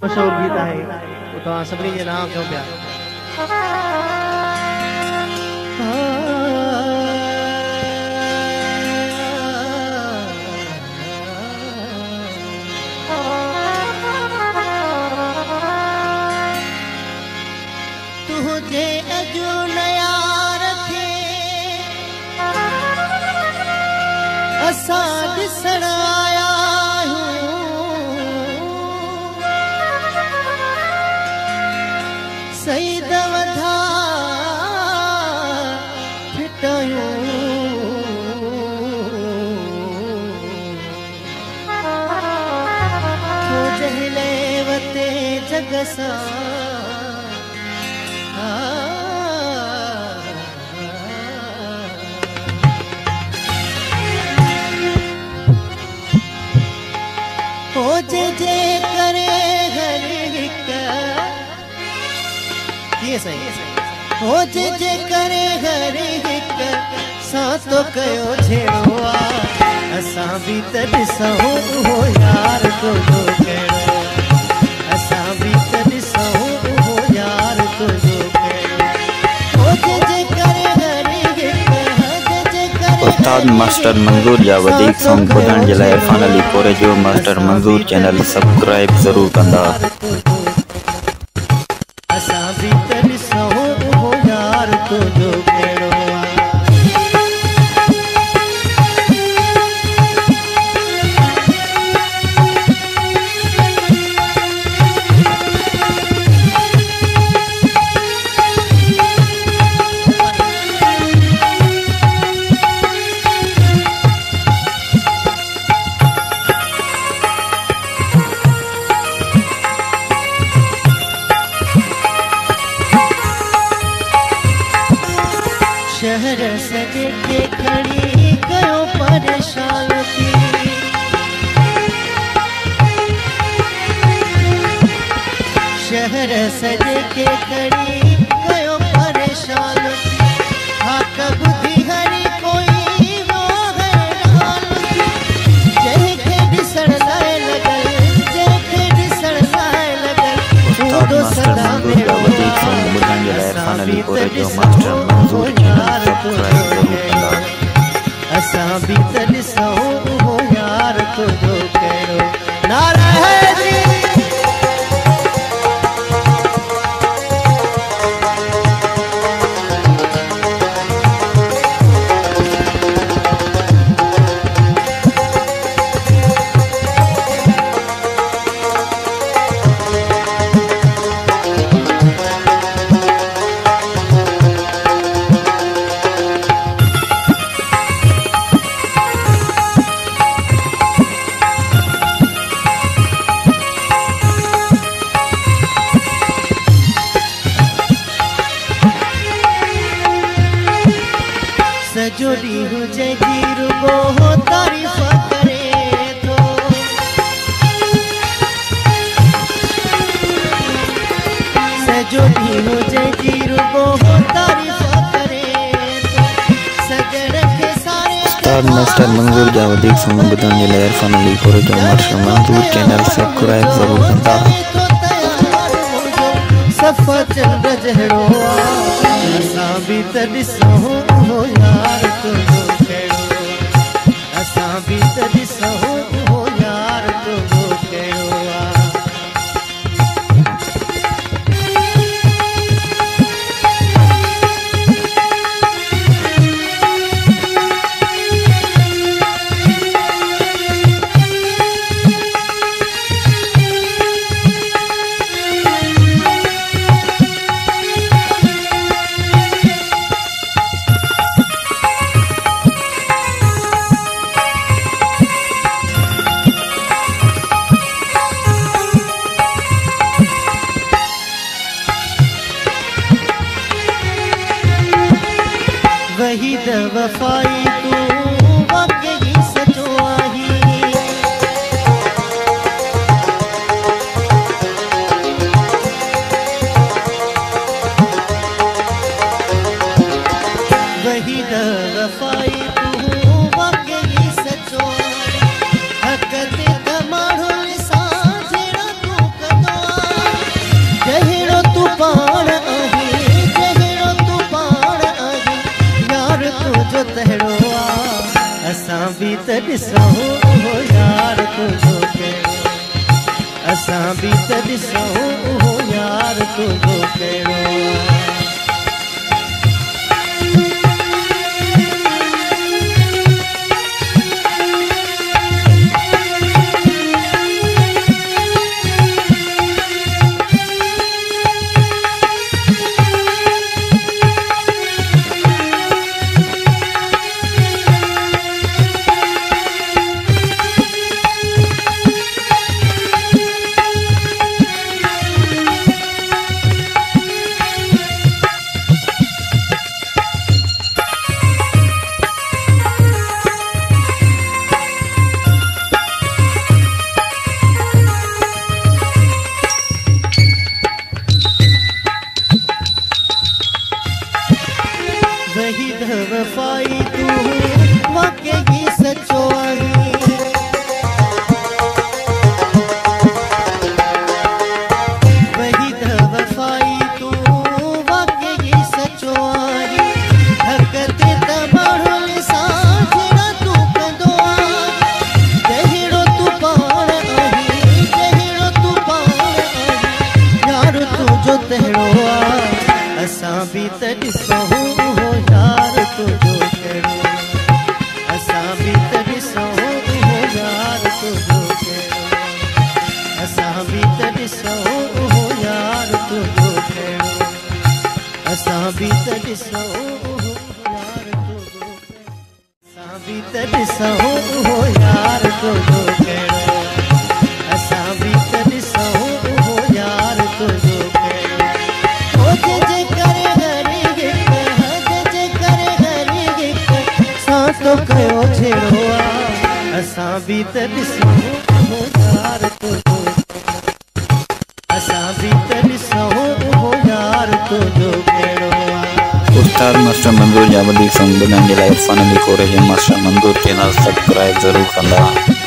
मशहूर गीत है वो तो सभी जे नाम क्यों पिया तुझे अजो नया रखे असां ॾिसण आया सईद वधा फिटायूं तो जहले वते जग सां हो जे करे हर हिक ये सही हो जे करे हर हिक सां तो कयो छेड़ो असां भी त ॾिसूं हो यार तुझो कहिड़ो असां भी त ॾिसूं हो यार तुझो कहिड़ो हो जे करे हर हिक उस्ताद मास्टर मंजूर जा वधीक सॉन्ग ॿुधण जे लाइ इरफान अली कोरे जो मास्टर मंजूर चैनल सब्सक्राइब ज़रूर कंदा। असां भी त ॾिसूं हो यार तुझो कहिड़ो शहर सजे के खड़ी कयो परेशान थी शहर सजे के खड़ी कयो परेशान थी हा कब भी हरी कोई वो हैरान थी जंहिंखे ॾिसण लाइ लॻल जंहिंखे ॾिसण लाइ लॻल उस्ताद मास्टर मंजूर जा वधीक सॉन्ग ॿुधण जे लाइ इरफान अली कोरे जो मास्टर मंजूर चैनल सब्सक्राइब ज़रूर कंदा। असां भी त ॾिसूं हो यार तुझो कहिड़ो नारा है जी सजो ॾींहुं जंहिंजी रुगो हो तारीफ़ करे थो सजो ॾींहुं जंहिंजी रुगो हो तारीफ़ करे थो सजण खे सारे उस्ताद मास्टर मंजूर जा वधीक सॉन्ग ॿुधण जे लाइ इरफान अली कोरे जो मास्टर मंजूर चैनल सब्सक्राइब ज़रूर कंदा। सफ़ा चंड जहिड़ो असां भी त ॾिसूं हो यार तुझो कहिड़ो असां भी त ॾिसूं हो यार तुझो कहिड़ो वही द वफाई तू वाकई सचो आही वही द वफाई तू वाकई सचो हक ते माण्हुनि सां जहिड़ा तूं कंदो तुझो तहड़ो असां भी त ॾिसूं हो यार तुझो कहिड़ो असां भी त ॾिसूं हो यार तुझो कहिड़ो वही वफाई तू वाकई सचो आई वही वफाई तू वाकई सचो आई हक ते तबाहुल साजड़ा तू कंदो जहिड़ो तू पाण आई जहिड़ो तू पाण आई यार तुझो तहड़ो असां भी त ॾिसूं यार तुझो कहिड़ो असां भी त ॾिसूं हो यार तुझो कहिड़ो असां भी त ॾिसूं हो यार तुझो कहिड़ो असां भी त ॾिसूं हो यार तुझो असां भी त ॾिसूं हो यार तुझो कहिड़ो असां भी त ॾिसूं हो यार तुझो तो कयो छेड़ो असां भी त ॾिसूं हो यार तुझो असां भी त ॾिसूं हो यार तुझो कहिड़ो उस्ताद मास्टर मंजूर जा वधीक संग ॿुधण जे लाइ इरफान अली कोरेज मास्टर मंजूर चैनल सब्सक्राइब ज़रूर कंदा।